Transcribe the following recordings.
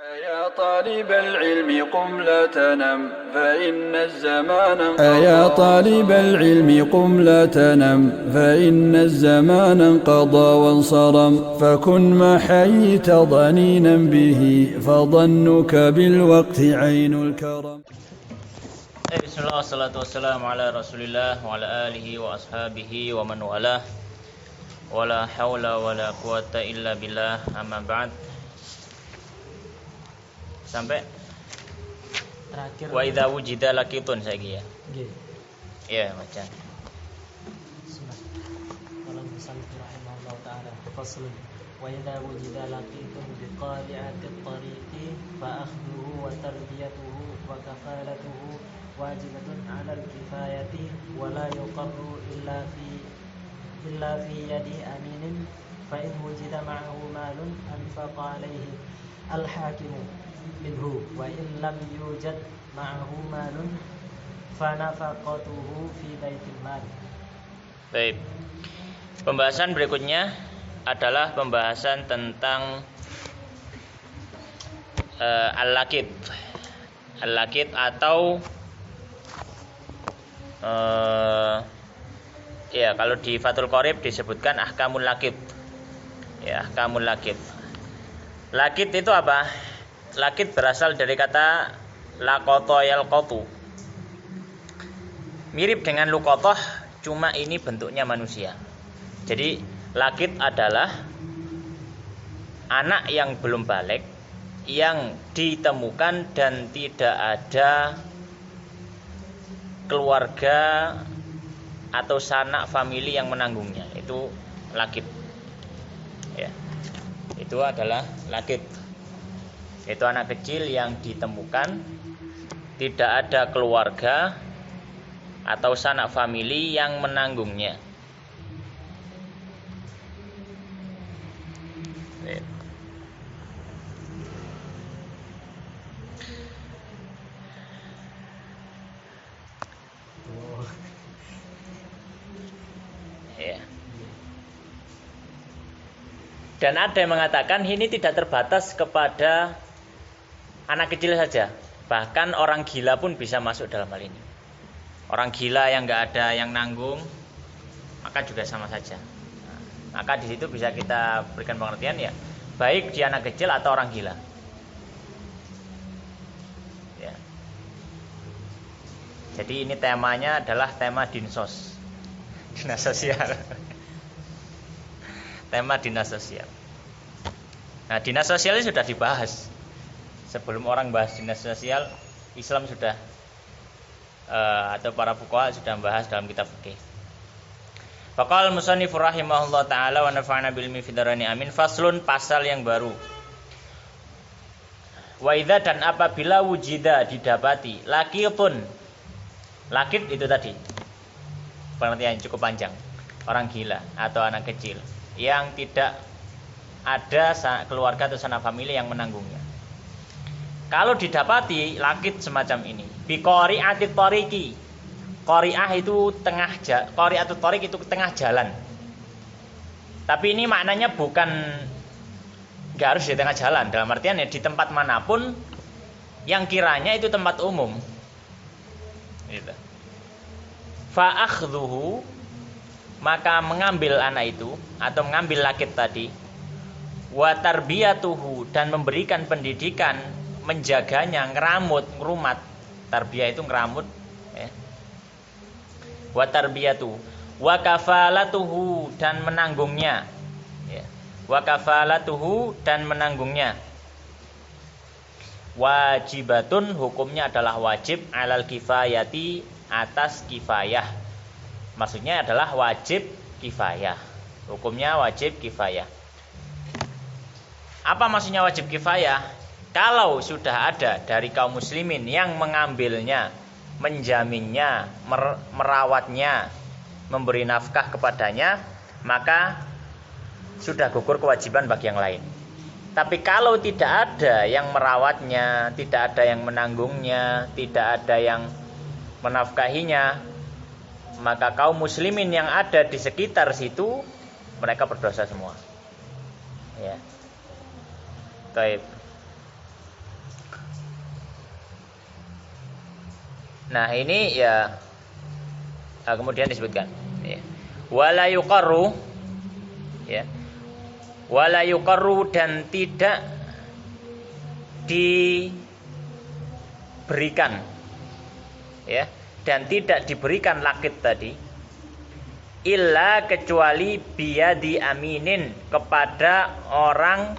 يا طالب العلم قم لا تنم فإن الزمان يا طالب العلم قم لا تنم فإن الزمان انقضى وانصرم فكن ما حييت ضنينا به فظنك بالوقت عين الكرم. Bismillah, wassalatu wassalamu ala rasulillah wa ala alihi wa ashabihi wa man walah wa la hawla wa la quwata illa billah, amma ba'd. Sampai terakhir wa idza wujida laqitun saiki ya. Nggih. Iya, macam. Qala musannif rahimahullah taala fasl wa idza wujida laqitun biqari'ati at-tariqi fa akhdhuhu wa tarbiyatuhu wa kafalatuhu wajibatun 'ala al-kifayati wa la yuqarru illa fi yadi aminin fa in wujida ma'ahu malun anfaqa 'alayhi al-hakimu minhu wa in lam yujad ma'ahu malun fa nafaqatuhu fi baitil mal. Baik. Pembahasan berikutnya adalah pembahasan tentang al-laqit. Al-laqit atau ya kalau di Fathul Qorib disebutkan ahkamul laqit. Ya, ahkamul laqit. Laqit itu apa? Laqit berasal dari kata laqata yalqatu. Mirip dengan luqatah, cuma ini bentuknya manusia. Jadi laqit adalah anak yang belum balik yang ditemukan dan tidak ada keluarga atau sanak famili yang menanggungnya. Itu laqit. Ya. Itu adalah laqit. Itu anak kecil yang ditemukan tidak ada keluarga atau sanak famili yang menanggungnya. Ya. Dan ada yang mengatakan ini tidak terbatas kepada anak kecil saja, bahkan orang gila pun bisa masuk dalam hal ini. Orang gila yang nggak ada yang nanggung, maka juga sama saja. Maka di situ bisa kita berikan pengertian ya, baik dia anak kecil atau orang gila. Ya. Jadi ini temanya adalah tema dinsos, dinas sosial. Tema dinas sosial. Nah, dinas sosial ini sudah dibahas. Sebelum orang bahas dinas sosial, Islam sudah atau para fuqaha sudah membahas dalam kitab fikih. Faqal musannif rahimahullah taala wa nafa'ana bil ilmi fid dharani amin. Faslun, pasal yang baru. Wa idza, dan apabila wujida, didapati, laqitun. Laqit itu tadi pengertian cukup panjang. Orang gila atau anak kecil yang tidak ada keluarga atau sanak famili yang menanggungnya. Kalau didapati laqit semacam ini, bi qari'atit tariqi. Qari'ah itu tengah qari'atut tariq itu tengah jalan. Tapi ini maknanya bukan enggak harus di tengah jalan, dalam artian ya di tempat manapun yang kiranya itu tempat umum. Gitu. Fa akhdhuhu, maka mengambil anak itu atau mengambil laqit tadi, wa tarbiyatuhu, dan memberikan pendidikan, menjaganya, ngeramut, ngerumat. Tarbiyah itu ngeramut ya. Wa tarbiyatu wa kafalatuhu, dan menanggungnya ya. Wa kafalatuhu, dan menanggungnya. Wajibatun, hukumnya adalah wajib, alal kifayati, atas kifayah. Maksudnya adalah wajib kifayah. Hukumnya wajib kifayah. Apa maksudnya wajib kifayah? Kalau sudah ada dari kaum muslimin yang mengambilnya, menjaminnya, merawatnya, memberi nafkah kepadanya, maka sudah gugur kewajiban bagi yang lain. Tapi kalau tidak ada yang merawatnya, tidak ada yang menanggungnya, tidak ada yang menafkahinya, maka kaum muslimin yang ada di sekitar situ mereka berdosa semua. Ya. Baik. Nah, ini ya kemudian disebutkan ya. Wala yuqarru ya. Wala yuqarru dan tidak diberikan ya, dan tidak diberikan lakit tadi illa kecuali biyadi aminin, kepada orang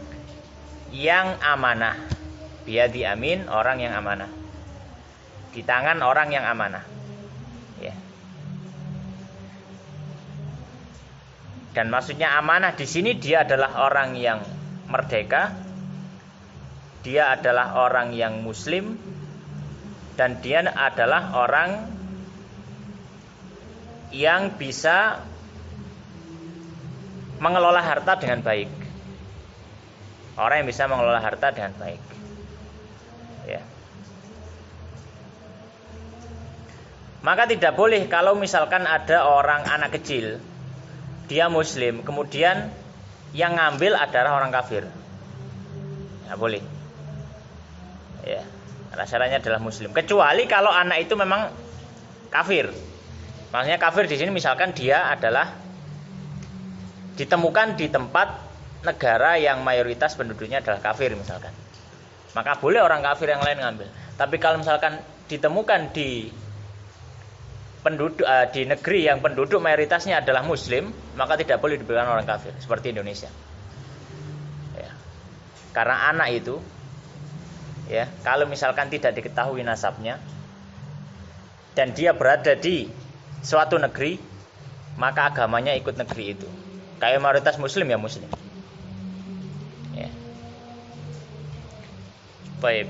yang amanah. Biyadi amin, orang yang amanah, di tangan orang yang amanah ya. Dan maksudnya amanah di sini dia adalah orang yang merdeka, dia adalah orang yang muslim, dan dia adalah orang yang bisa mengelola harta dengan baik. Orang yang bisa mengelola harta dengan baik. Ya. Maka tidak boleh kalau misalkan ada orang anak kecil, dia muslim, kemudian yang ngambil adalah orang kafir. Tidak boleh. Ya, syaratnya adalah muslim. Kecuali kalau anak itu memang kafir. Maksudnya kafir di sini misalkan dia adalah ditemukan di tempat negara yang mayoritas penduduknya adalah kafir misalkan. Maka boleh orang kafir yang lain ngambil. Tapi kalau misalkan ditemukan di penduduk di negeri yang penduduk mayoritasnya adalah muslim, maka tidak boleh diberikan orang kafir seperti Indonesia. Ya. Karena anak itu ya, kalau misalkan tidak diketahui nasabnya dan dia berada di suatu negeri, maka agamanya ikut negeri itu. Kayak mayoritas muslim ya muslim. Ya. Baik.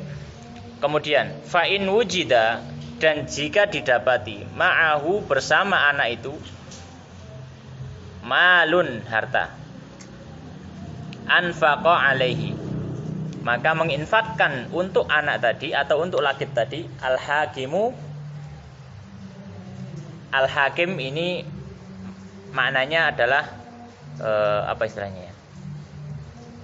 Kemudian fa in wujida, dan jika didapati ma'ahu bersama anak itu malun harta anfaqa alaihi, maka menginfakkan untuk anak tadi atau untuk lakit tadi al-hakim ini maknanya adalah apa istilahnya ya?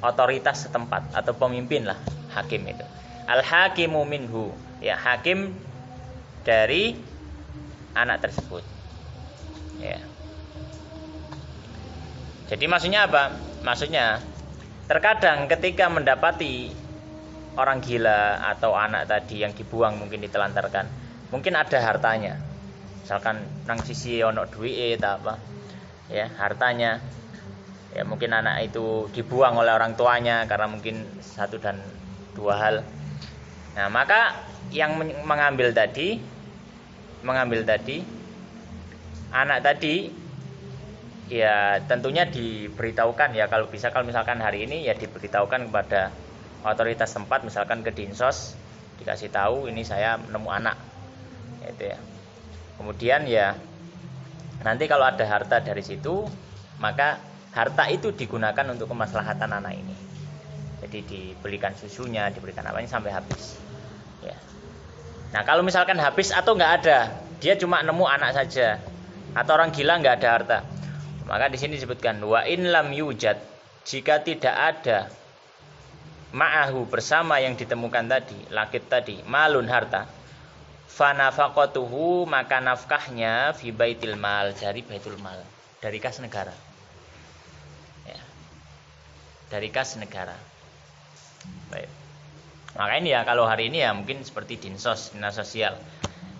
Otoritas setempat atau pemimpin lah, hakim itu. Al-hakimu minhu, ya hakim dari anak tersebut. Ya. Jadi maksudnya apa? Maksudnya terkadang ketika mendapati orang gila atau anak tadi yang dibuang, mungkin ditelantarkan, mungkin ada hartanya. Misalkan nang sisi ono duit atau apa, ya hartanya. Ya mungkin anak itu dibuang oleh orang tuanya karena mungkin satu dan dua hal. Nah maka yang mengambil tadi anak tadi ya tentunya diberitahukan ya, kalau bisa, kalau misalkan hari ini ya diberitahukan kepada otoritas tempat, misalkan ke Dinsos, dikasih tahu ini saya nemu anak itu ya. Kemudian ya nanti kalau ada harta dari situ, maka harta itu digunakan untuk kemaslahatan anak ini. Jadi dibelikan susunya, diberikan apanya sampai habis. Ya. Nah kalau misalkan habis atau nggak ada, dia cuma nemu anak saja, atau orang gila nggak ada harta, maka di sini disebutkan wa in lam yujad, jika tidak ada ma'ahu bersama yang ditemukan tadi, lakit tadi, malun harta, fanafaqatuhu, maka nafkahnya fi baitil mal, dari baitul mal, dari kas negara. Ya. Dari kas negara. Baik. Maka ini ya kalau hari ini ya mungkin seperti Dinsos, dinas sosial.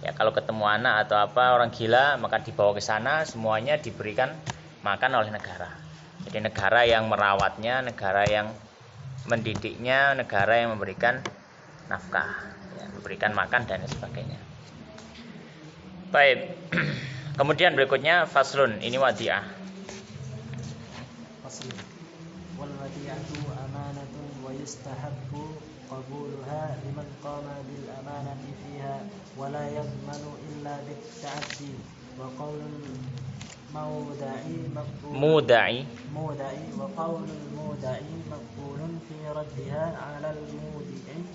Ya kalau ketemu anak atau apa orang gila, maka dibawa ke sana, semuanya diberikan makan oleh negara. Jadi negara yang merawatnya, negara yang mendidiknya, negara yang memberikan nafkah, ya, memberikan makan dan sebagainya. Baik. Kemudian berikutnya faslun, ini wadi'ah. Faslun. Wal wadi'atu amanatun wa yustahabbu qabuluha liman qama bil amanati fiha wa la yadmanu illa bit ta'addi wa qaulul muda'i wa qaulul muda'i maqbulun fi raddiha 'ala al mudi'i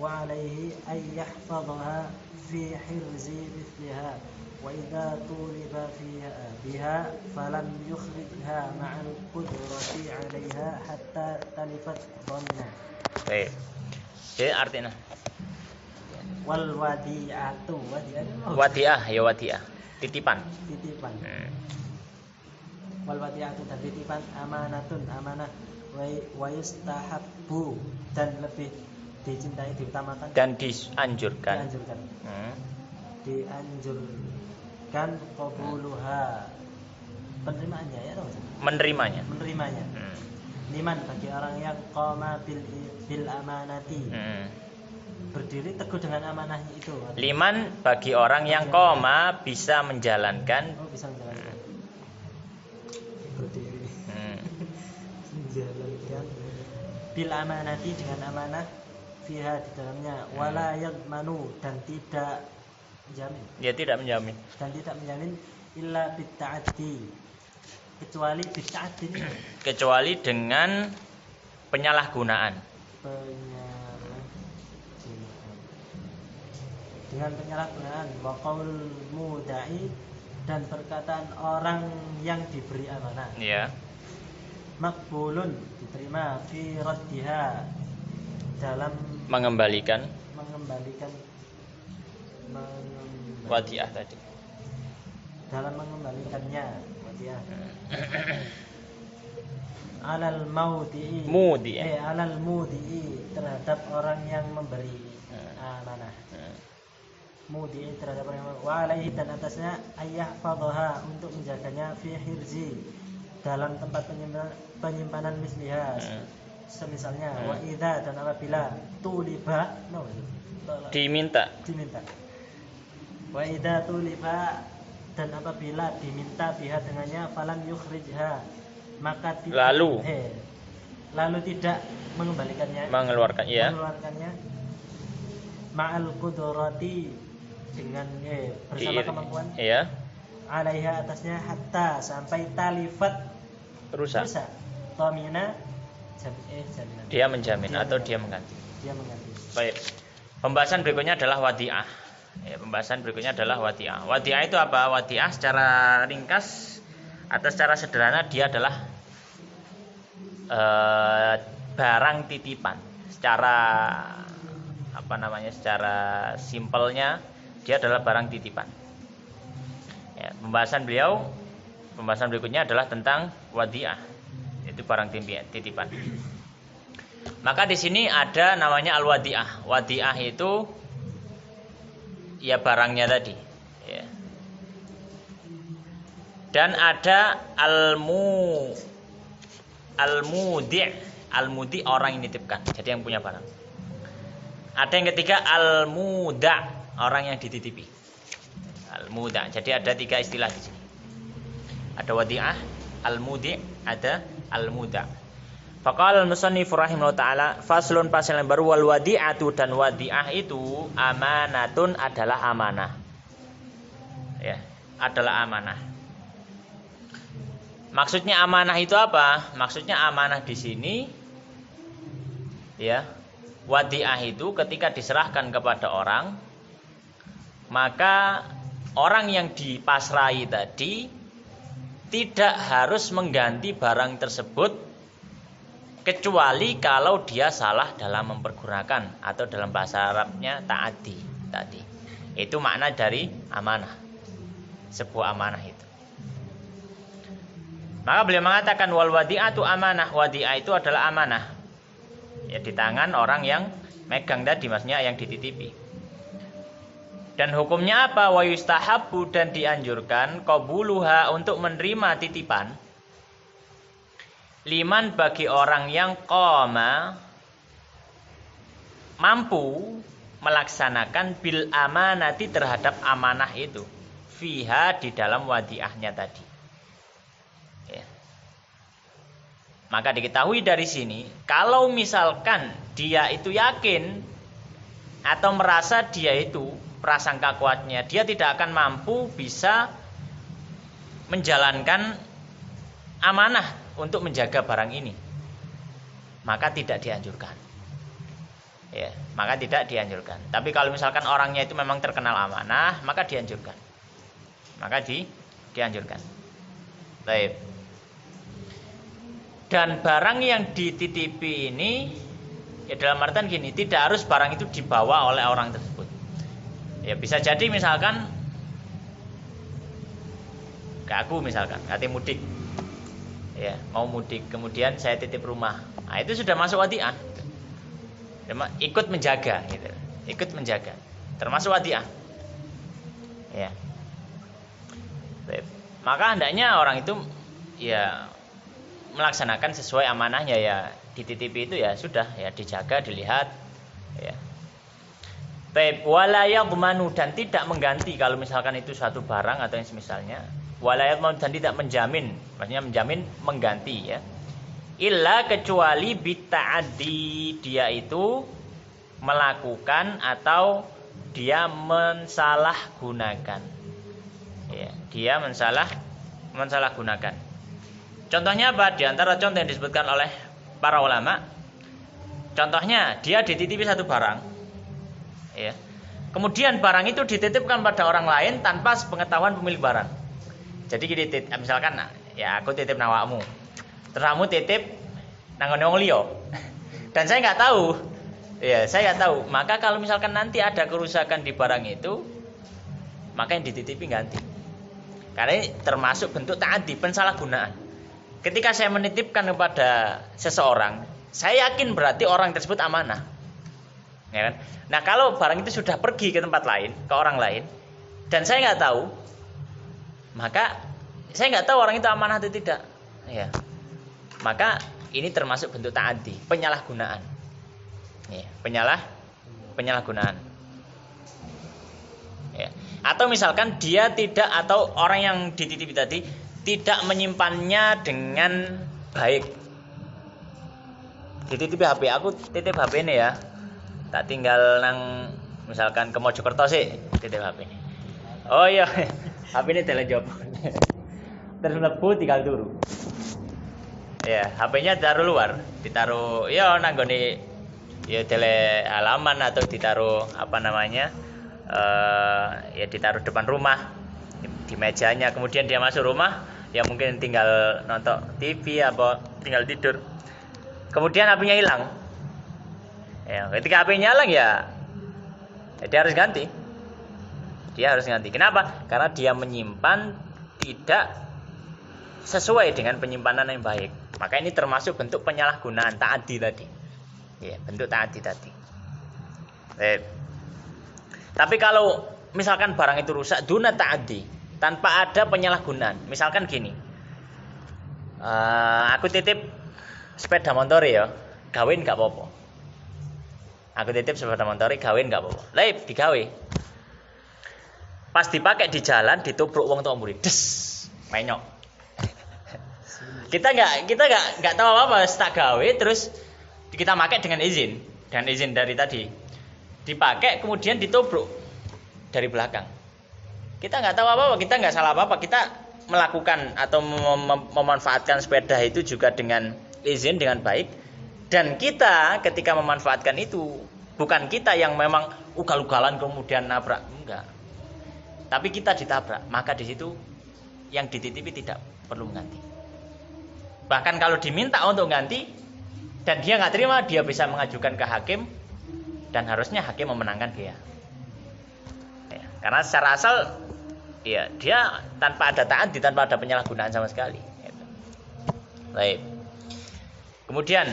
wa 'alayhi ay yahfadhaha fi hirzi mithliha wa idza tuliba fiha biha falam yukhrijha ma'al qudrati 'alayha hatta talifat dhanna. Baik. Jadi artinya Wal wadi'atu, Wadi'ah ya wadi'ah, titipan. titipan. Wal wadi'atu dan titipan, amanatun amanah, wa yustahabbu dan lebih dicintai, diutamakan Dan dianjurkan. Dianjurkan qabuluha, penerimaannya ya, Menerimanya. Liman bagi orang yang qama bil amanati, berdiri teguh dengan amanah itu. Liman bagi orang yang koma bisa menjalankan. Bisa menjalankan. Berdiri. Menjalankan bil amanati dengan amanah, fiha di dalamnya, wala yadmanu dan tidak menjamin. Dia tidak menjamin. Dan tidak menjamin illa bitta'addi, kecuali bitta'addi, Kecuali dengan penyalahgunaan. Dengan penyalahgunaan, wa qaul muda'i dan perkataan orang yang diberi amanah. Ya. Maqbulun diterima, fi raddiha dalam Mengembalikan wadi'ah tadi. Dalam mengembalikannya wadi'ah. Alal mudi'i, alal mudi'i terhadap orang yang memberi amanah. Mudi'i terhadap orang yang memberi. Wa alaihi dan atasnya ayyahfadhaha untuk menjaganya, fi hirzi dalam tempat penyimpanan misliha, semisalnya. Wa idza dan apabila tuliba, diminta. Wa idza tuliba dan apabila diminta biha dengannya, falam yukhrijha maka tidak, lalu tidak mengeluarkannya ma'al qudrati dengan bersama kemampuan alaiha atasnya, hatta sampai talifat rusak. Tamina jaminan. Dia menjamin atau dia mengganti. Baik. Pembahasan berikutnya adalah wadi'ah. Wadi'ah itu apa? Wadi'ah secara ringkas atau secara sederhana dia adalah barang titipan. Secara simpelnya dia adalah barang titipan. Ya, pembahasan berikutnya adalah tentang wadi'ah, yaitu barang titipan. Maka di sini ada namanya al-wadi'ah. Wadi'ah itu ya barangnya tadi, ya. Dan ada al-mudi' orang yang nitipkan, jadi yang punya barang. Ada yang ketiga al-muda', orang yang dititipi. Al-muda'. Jadi ada 3 istilah di sini. Ada wadi'ah, al-mudi', ada al-muda'. Faqala al-musannif rahimahullah taala, faslun pasal yang baru, wal wadi'atu dan wadi'ah itu amanatun adalah amanah. Ya, adalah amanah. Maksudnya amanah itu apa? Maksudnya amanah di sini ya, wadi'ah itu ketika diserahkan kepada orang, maka orang yang dipasrai tadi tidak harus mengganti barang tersebut kecuali kalau dia salah dalam mempergunakan, atau dalam bahasa Arabnya ta'addi tadi. Itu makna dari amanah. Sebuah amanah itu. Maka beliau mengatakan wal wadi'atu amanah. Wadi'ah itu adalah amanah. Ya, di tangan orang yang megang tadi, maksudnya yang dititipi. Dan hukumnya apa? Wa yustahabbu dan dianjurkan qabuluha untuk menerima titipan. Liman bagi orang yang qama mampu melaksanakan bil amanati terhadap amanah itu, fiha di dalam wadi'ahnya tadi. Ya. Maka diketahui dari sini, kalau misalkan dia itu yakin atau merasa dia itu prasangka kuatnya, dia tidak akan mampu bisa menjalankan amanah untuk menjaga barang ini, maka tidak dianjurkan. Ya, maka tidak dianjurkan. Tapi kalau misalkan orangnya itu memang terkenal amanah, maka dianjurkan. Dianjurkan. Baik. Dan barang yang dititipi ini, ya dalam artian gini, tidak harus barang itu dibawa oleh orang tersebut. Ya bisa jadi misalkan kayak aku misalkan kate mudik. Ya, mau mudik kemudian saya titip rumah. Nah, itu sudah masuk wadiah. Ikut menjaga gitu. Ikut menjaga. Termasuk wadiah. Ya. Maka hendaknya orang itu ya melaksanakan sesuai amanahnya ya, dititipi itu ya sudah ya dijaga, dilihat ya. Baik, wala yadmanu dan tidak mengganti kalau misalkan itu suatu barang atau yang semisalnya. Wala yadmanu dan tidak menjamin, maksudnya menjamin mengganti ya. Illa kecuali bita'addi, dia itu melakukan atau dia mensalahgunakan. Ya, dia mensalahgunakan. Contohnya apa? Di antara contoh yang disebutkan oleh para ulama, contohnya dia dititipi satu barang. Ya. Kemudian barang itu dititipkan pada orang lain tanpa sepengetahuan pemilik barang. Jadi gini, misalkan ya aku titip nawakmu, terus kamu titip nanggone wong liya. Dan saya nggak tahu. Ya, saya nggak tahu. Maka kalau misalkan nanti ada kerusakan di barang itu, maka yang dititipi ganti. Karena ini termasuk bentuk ta'addi, pensalahgunaan. Ketika saya menitipkan kepada seseorang, saya yakin berarti orang tersebut amanah. Ya kan? Nah, kalau barang itu sudah pergi ke tempat lain, ke orang lain, dan saya nggak tahu, maka saya nggak tahu orang itu amanah atau tidak. Ya. Maka ini termasuk bentuk ta'addi, penyalahgunaan. Ya, penyalahgunaan. Ya. Atau misalkan dia tidak, atau orang yang dititipi tadi tidak menyimpannya dengan baik. Dititipi HP, aku titip HP ini ya. Tak tinggal nang misalkan ke Mojokerto sih titip HP ini. Oh iya, HP ini telejob. Terus mlebu tinggal turu. Ya, HP-nya ditaruh luar, ditaruh ya nanggone ya tele halaman atau ditaruh apa namanya? Ya ditaruh depan rumah di mejanya. Kemudian dia masuk rumah, ya mungkin tinggal nonton TV apa tinggal tidur. Kemudian HP-nya hilang. Ya, ketika HP-nya hilang ya dia harus ganti. Dia harus ganti. Kenapa? Karena dia menyimpan tidak sesuai dengan penyimpanan yang baik. Maka ini termasuk bentuk penyalahgunaan ta'addi tadi. Ya, bentuk ta'addi tadi. Tapi kalau misalkan barang itu rusak duna ta'addi, tanpa ada penyalahgunaan. Misalkan gini. Aku titip sepeda motor ya, gawin gak apa-apa. Aku titip sepeda motor gawin gak apa-apa. Laip digawe. Pas dipakai di jalan ditubruk wong tua murid. Des, menyok. Kita nggak tahu apa-apa, tak gawe terus kita pakai dengan izin dari tadi. Dipakai kemudian ditubruk dari belakang. Kita nggak tahu apa-apa, kita nggak salah apa-apa, kita melakukan atau memanfaatkan sepeda itu juga dengan izin dengan baik. Dan kita ketika memanfaatkan itu bukan kita yang memang ugal-ugalan kemudian nabrak, enggak. Tapi kita ditabrak, maka di situ yang dititipi tidak perlu mengganti. Bahkan kalau diminta untuk ganti dan dia nggak terima, dia bisa mengajukan ke hakim dan harusnya hakim memenangkan dia. Ya, karena secara asal ya dia tanpa ada ta'addi, tanpa ada penyalahgunaan sama sekali. Baik. Kemudian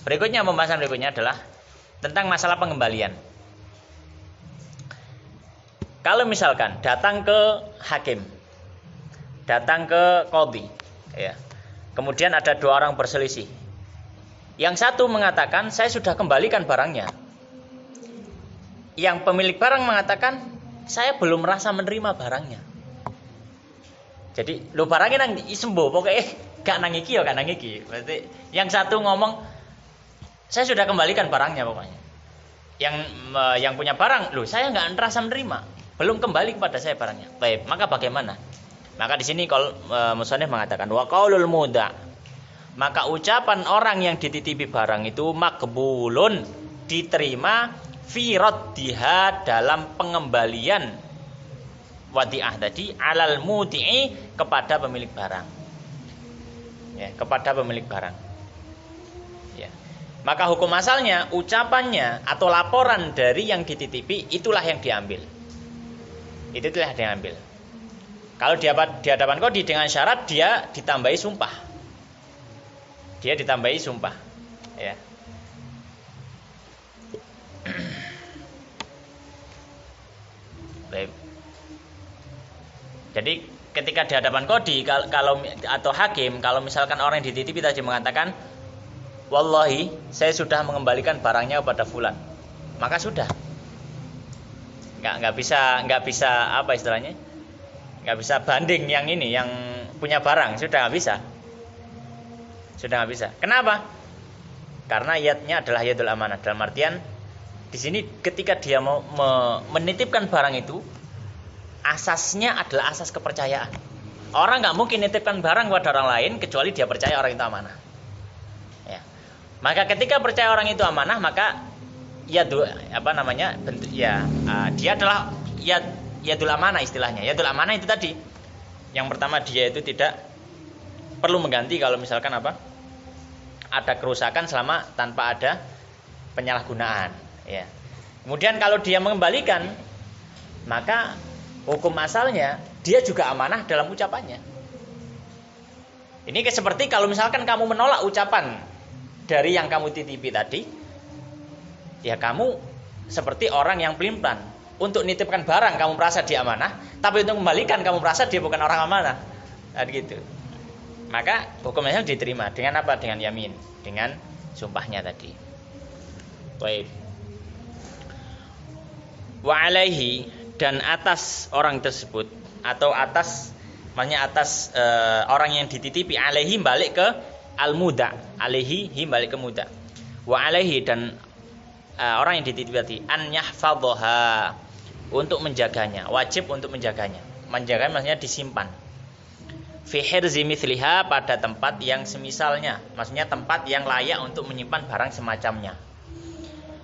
pembahasan berikutnya adalah tentang masalah pengembalian. Kalau misalkan datang ke hakim, datang ke qadhi, ya. Kemudian ada dua orang berselisih. Yang satu mengatakan saya sudah kembalikan barangnya. Yang pemilik barang mengatakan saya belum merasa menerima barangnya. Jadi lo barangnya nang isembo pokoknya gak nang iki ya gak nang iki. Berarti yang satu ngomong saya sudah kembalikan barangnya pokoknya. Yang punya barang, loh saya nggak merasa menerima, belum kembali kepada saya barangnya. Baik, maka bagaimana? Maka di sini kalau musannif mengatakan wa qaulul muda, maka ucapan orang yang dititipi barang itu maqbulun, diterima fi raddiha dalam pengembalian wadi'ah tadi alal mudi'i kepada pemilik barang. Ya, kepada pemilik barang. Ya. Maka hukum asalnya ucapannya atau laporan dari yang dititipi itulah yang diambil. itu telah diambil. Kalau di hadapan kodi dengan syarat dia ditambahi sumpah. Dia ditambahi sumpah, ya. Baik. Jadi ketika di hadapan kodi kalau atau hakim, kalau misalkan orang yang dititipi tadi mengatakan, wallahi saya sudah mengembalikan barangnya kepada fulan, maka sudah. Nggak bisa apa istilahnya? Nggak bisa banding yang ini, yang punya barang, sudah nggak bisa. Sudah nggak bisa. Kenapa? Karena ayatnya adalah ayatul amanah. Dalam artian di sini ketika dia mau menitipkan barang itu, asasnya adalah asas kepercayaan. Orang nggak mungkin nitipkan barang kepada orang lain kecuali dia percaya orang itu amanah. Ya. Maka ketika percaya orang itu amanah, maka dia adalah yadul amanah istilahnya. Yadul amanah itu tadi. Yang pertama dia itu tidak perlu mengganti kalau misalkan ada kerusakan selama tanpa ada penyalahgunaan, ya. Kemudian kalau dia mengembalikan, maka hukum asalnya dia juga amanah dalam ucapannya. Ini seperti kalau misalkan kamu menolak ucapan dari yang kamu titipi tadi, ya kamu seperti orang yang pelin-pelan. Untuk nitipkan barang kamu merasa dia amanah, tapi untuk kembalikan kamu merasa dia bukan orang amanah. Nah, gitu. Maka hukumnya diterima dengan apa? Dengan yamin, dengan sumpahnya tadi. Baik. Wa alaihi, dan atas orang tersebut atau atas orang yang dititipi, alaihi balik ke al-muda, alaihi balik ke muda. Wa alaihi, dan orang yang dititipi tadi an yahfadhaha, untuk menjaganya, wajib untuk menjaganya. Menjaganya maksudnya disimpan. Fi hirzi mithliha, pada tempat yang semisalnya, maksudnya tempat yang layak untuk menyimpan barang semacamnya.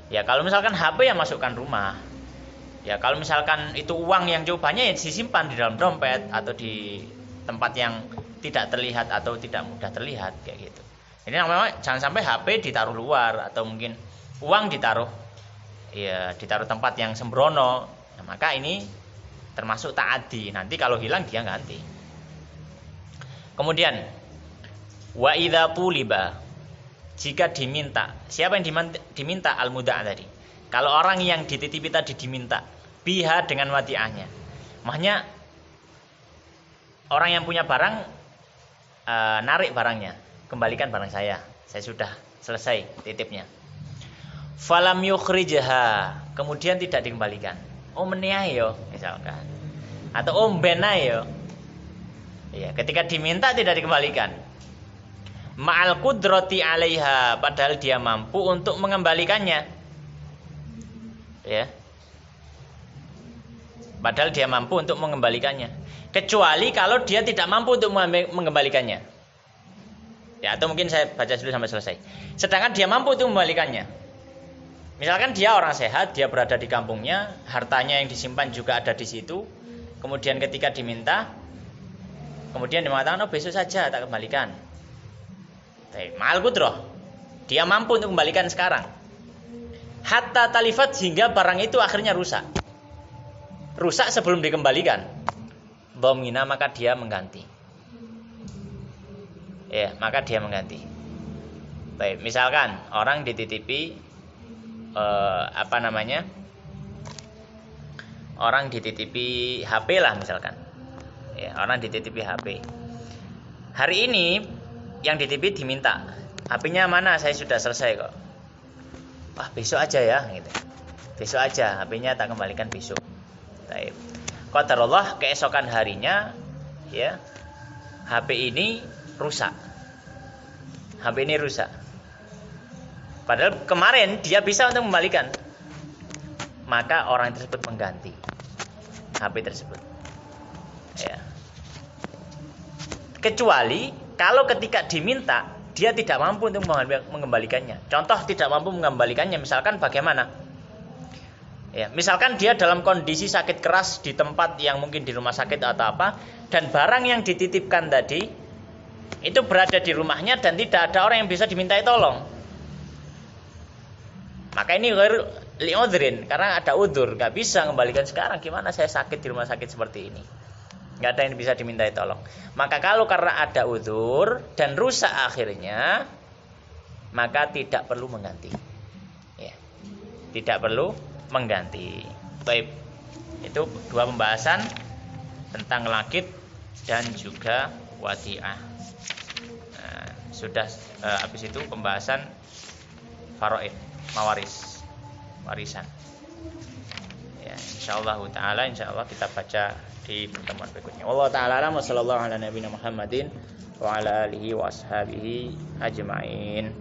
Ya kalau misalkan HP yang masukkan rumah, ya kalau misalkan itu uang yang cukup banyak ya disimpan di dalam dompet atau di tempat yang tidak terlihat atau tidak mudah terlihat, kayak gitu. Ini namanya jangan sampai HP ditaruh luar atau mungkin uang ditaruh tempat yang sembrono. Nah, maka ini termasuk ta'addi. Nanti kalau hilang dia ganti. Kemudian wa idza tuliba, jika diminta, siapa yang diminta? Al-muda' tadi. Kalau orang yang dititipi tadi diminta biha, dengan wadi'ahnya, maknanya orang yang punya barang narik barangnya, kembalikan barang saya sudah selesai titipnya. Falam yukhrijha, kemudian tidak dikembalikan. Oh meniai yo misalkan, atau om benai yo. Ya, ketika diminta tidak dikembalikan. Ma'al qudrati 'alaiha, padahal dia mampu untuk mengembalikannya. Ya. Padahal dia mampu untuk mengembalikannya. Kecuali kalau dia tidak mampu untuk mengembalikannya. Ya, atau mungkin saya baca dulu sampai selesai. Sedangkan dia mampu untuk mengembalikannya. Misalkan dia orang sehat, dia berada di kampungnya, hartanya yang disimpan juga ada di situ. Kemudian ketika diminta, kemudian dia mengatakan, oh besok saja tak kembalikan. Ma'al qudrah, dia mampu untuk kembalikan sekarang. Hatta talifat, hingga barang itu akhirnya rusak. Rusak sebelum dikembalikan. Dhamina, maka dia mengganti. Ya, maka dia mengganti. Baik, misalkan orang dititipi orang dititipi HP lah misalkan. Ya, orang dititipi HP. Hari ini yang dititipi diminta, HP-nya mana? Saya sudah selesai kok. Wah, besok aja ya gitu. Besok aja, HP-nya tak kembalikan besok. Baik. Qadarullah, keesokan harinya ya, HP ini rusak. HP ini rusak. Padahal kemarin dia bisa untuk membalikan. Maka orang tersebut mengganti HP tersebut. Ya. Kecuali kalau ketika diminta dia tidak mampu untuk mengembalikannya. Contoh tidak mampu mengembalikannya, misalkan bagaimana? Ya, misalkan dia dalam kondisi sakit keras di tempat yang mungkin di rumah sakit atau apa, dan barang yang dititipkan tadi itu berada di rumahnya dan tidak ada orang yang bisa dimintai tolong. Maka ini li'udhrin, karena ada udzur, nggak bisa kembalikan sekarang, gimana saya sakit di rumah sakit seperti ini, nggak ada yang bisa dimintai tolong. Maka kalau karena ada udzur dan rusak akhirnya, maka tidak perlu mengganti, ya, tidak perlu mengganti. Baik, itu dua pembahasan tentang lakit dan juga wadi'ah. Nah, sudah habis itu pembahasan faraid, mawaris, warisan. Ya, insyaallah taala, insyaallah kita baca di pertemuan berikutnya. Wallahu taala alam, wa sallallahu ala nabiyina Muhammadin wa ala alihi wa ashabihi ajmain.